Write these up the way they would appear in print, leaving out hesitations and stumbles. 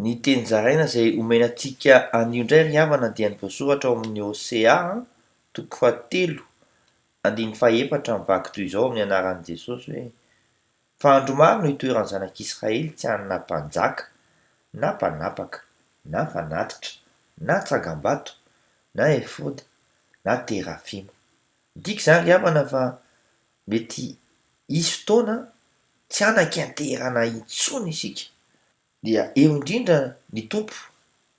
Ny teny zaraina izay omenantsika anio indray ry havana dia ny voasoratra ao amin'ny Hosea toko fahatelo andiny fahaefatra mivaky toy izao amin'ny anaran'i Jesosy hoe: fa andro maro no itoeran'ny zanak'Israely tsy hanana mpanjaka, na mpanapaka, na fanatitra, na tsangam-bato, na efody, na terafima. Midika izany ry havana fa mety hisy fotoana tsy hanan-kianterana intsony isika. Dia eo indrindra ny tompo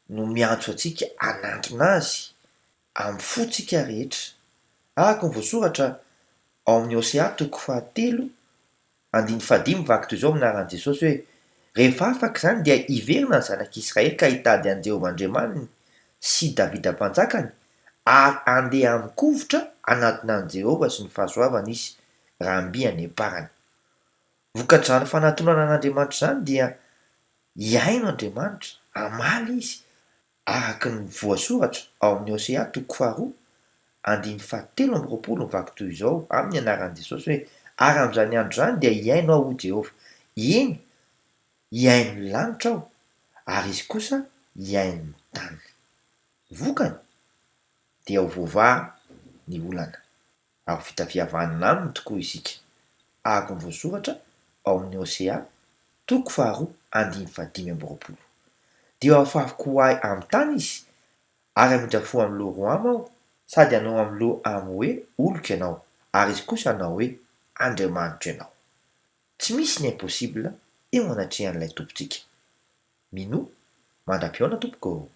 no miantso antsika hanantona azy amin'ny fontsika rehetra. Araka ny voasoratra ao amin'ny Hosea toko fahatelo andiny fahadimy mivaky toy izao amin'ny anaran'i Jesosy hoe: rehefa afaka izany dia hiverina ny zanak'Israely ka hitady an'i Jehovah Andriamaniny sy Davida mpanjakany, ary handeha hamin-kovotra hanatona an'i Jehovah sy ny fahasoavana izy raha mby haneparany. Vokatran'ny fanantonana an'Andriamanitra izany dia hiaino Andriamanitra, hamaly izy araka ny voasoratra ao amin'ny Hosea toko faharoa andiny fahatelo amby roapolo mivaky toy izao amin'ny anaran'i Jesosy hoe: ary amin'izany andro izany dia hiaino aho ho Jehovah, eny hiaino ny lanitra aho, ary izy kosa hiaino ny tany. Vokany dia ho voavaha ny olana, ary fitafiavanana aminy tokoa isika, araka ny voasoratra ao amin'ny Hosea toko faharoa andiny fahadimy amby roapolo. Dia ahafahako ho ahy amin'ny tany izy, ary hamindrafo amin'ny loha roamo aho, sady hanao amin'ny loha amy hoe oloka ianao, ary izy kosa hanao hoe Andriamanitra ianao. Tsy misy ny impossible eo anatrehan'ilay tompontsika. Minoa, mandram-peona tompoko.